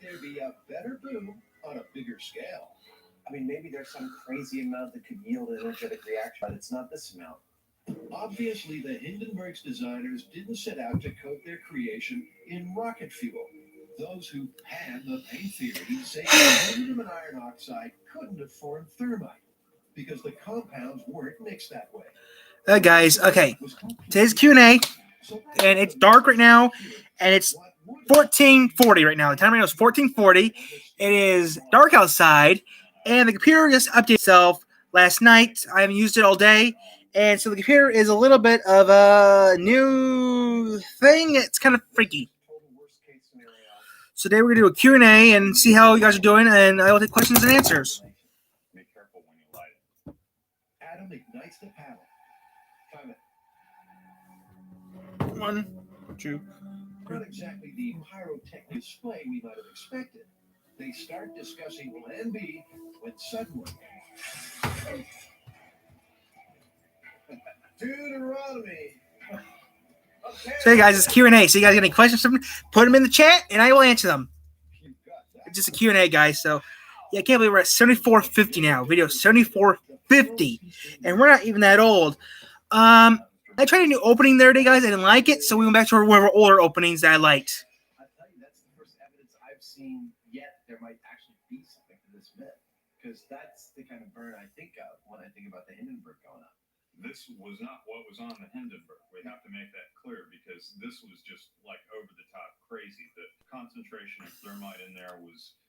there be a better boom on a bigger scale? I mean, maybe there's some crazy amount that could yield an energetic reaction, but it's not this amount. Obviously, the Hindenburg's designers didn't set out to coat their creation in rocket fuel. Those who had the paint theory say that aluminum and iron oxide couldn't have formed thermite because the compounds weren't mixed that way. Guys, okay. Today's Q&A, and it's dark right now, and it's 14:40 right now. The time right now is 14:40. It is dark outside, and the computer just updated itself last night. I haven't used it all day, and so the computer is a little bit of a new thing. It's kind of freaky. So today we're going to do a Q&A and see how you guys are doing, and I will take questions and answers. Be careful when you light it. Adam ignites the panel. Time it. 1, 2. Not exactly the pyrotechnic display we might have expected. They start discussing Plan B when suddenly... Deuteronomy! Okay. So hey guys, it's Q&A. So you guys got any questions? Put them in the chat, and I will answer them. It's just a Q&A, guys. So yeah, I can't believe we're at 7450 now. Video 7450, and we're not even that old. I tried a new opening there today, guys. I didn't like it, so we went back to one of our older openings that I liked. I'll tell you, that's the first evidence I've seen yet there might actually be something to this myth. Because that's the kind of burn I think of when I think about the Hindenburg going up. This was not what was on the Hindenburg. We have to make that clear because this was just like over the top crazy. The concentration of thermite in there was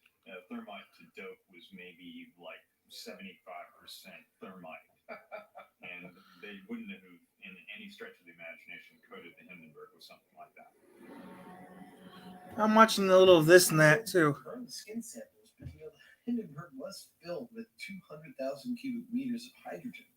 thermite to dope was maybe like 75% thermite, and they wouldn't have, in any stretch of the imagination, coated the Hindenburg with something like that. I'm watching a little of this and that too. Burned the skin samples, but the Hindenburg was filled with 200,000 cubic meters of hydrogen.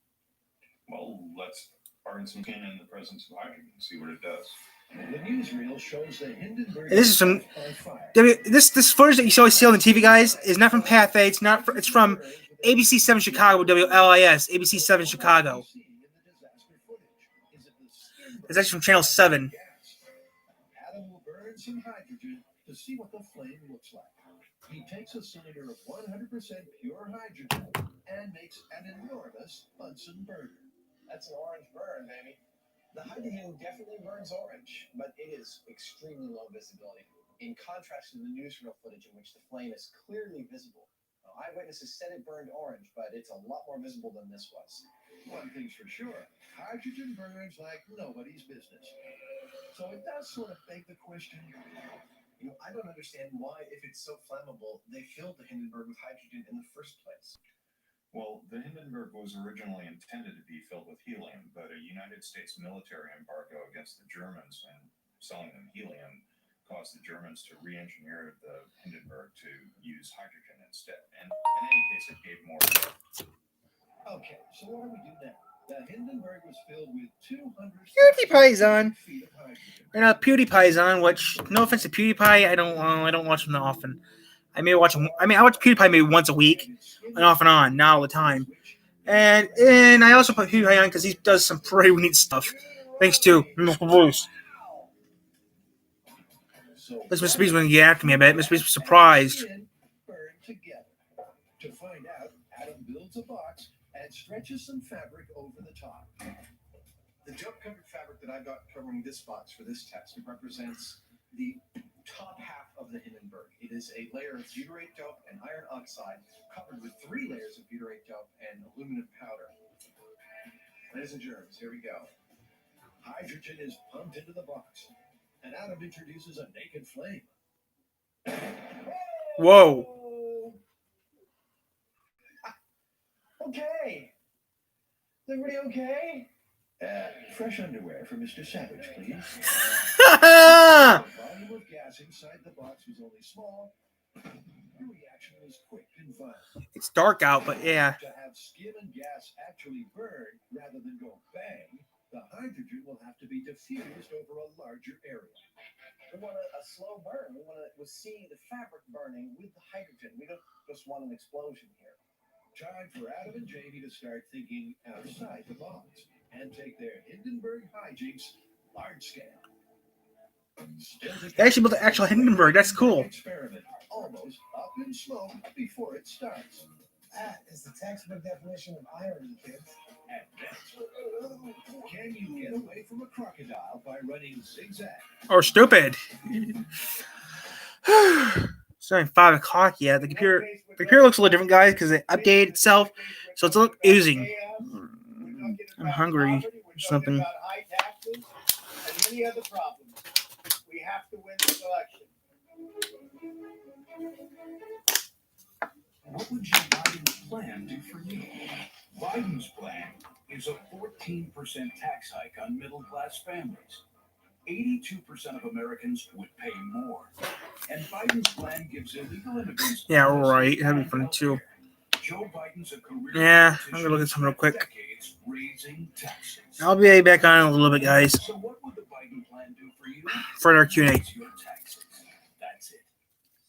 Well, let's burn some skin in the presence of hydrogen and see what it does. The newsreel shows the Hindenburg... And this is from on fire. this footage that you always see on the TV, guys, is not from Pathé. It's from ABC 7 Chicago, WLIS, ABC 7 Chicago. It's actually from Channel 7. Adam will burn some hydrogen to see what the flame looks like. He takes a cylinder of 100% pure hydrogen and makes an enormous Bunsen burner. That's an orange burn, baby. The hydrogen definitely burns orange, but it is extremely low visibility, in contrast to the newsreel footage in which the flame is clearly visible. Now, eyewitnesses said it burned orange, but it's a lot more visible than this was. One thing's for sure, hydrogen burns like nobody's business. So it does sort of beg the question. You know, I don't understand why, if it's so flammable, they filled the Hindenburg with hydrogen in the first place. Well, the Hindenburg was originally intended to be filled with helium, but a United States military embargo against the Germans and selling them helium caused the Germans to re-engineer the Hindenburg to use hydrogen instead. And in any case, it gave more. Okay, so what do we do now? The Hindenburg was filled with 200 PewDiePie's on. feet of hydrogen. And PewDiePie's on, which, no offense to PewDiePie, I don't watch him that often. I watch PewDiePie maybe once a week, and off and on, not all the time. And I also put PewDiePie on because he does some pretty neat stuff. Thanks to Mr. Bruce. Mr. Beast wouldn't get after me, I bet. Mr. Beast was surprised. Burn together. To find out, Adam builds a box and stretches some fabric over the top. The dope-covered fabric that I got covering this box for this test, it represents the top half of the Hindenburg. It is a layer of butyrate dope and iron oxide covered with 3 layers of butyrate dope and aluminum powder. Ladies and germs, here we go. Hydrogen is pumped into the box, and Adam introduces a naked flame. Whoa. Okay. Is everybody okay? Fresh underwear for Mr. Savage, please. Ha The volume of gas inside the box was only small. Your reaction was quick and violent. It's dark out, but yeah. To have skin and gas actually burn rather than go bang, the hydrogen will have to be diffused over a larger area. We want a slow burn. We want to see the fabric burning with the hydrogen. We don't just want an explosion here. Time for Adam and Jamie to start thinking outside the box and take their Hindenburg hijinks large scale. They actually built the actual Hindenburg. That's cool. Experiment. almost up in smoke before it starts. That is the textbook definition of irony, kids. At best, can you get away from a crocodile by running zigzag? Or stupid. It's not even 5 o'clock yet. The computer looks a little different, guys, because it updated itself, so it's a little oozing. I'm hungry or something. High taxes and many other problems. We have to win this election. What would Joe Biden's plan do for you? Biden's plan is a 14% tax hike on middle-class families. 82% of Americans would pay more. And Biden's plan gives illegal immigrants... Yeah, right. That'd be fun, too. Joe Biden's a career... Yeah, I'm going to look at some real quick. decades raising taxes. I'll be back on in a little bit, guys, So what would the Biden plan do for you? for our Q&A. Raise your taxes.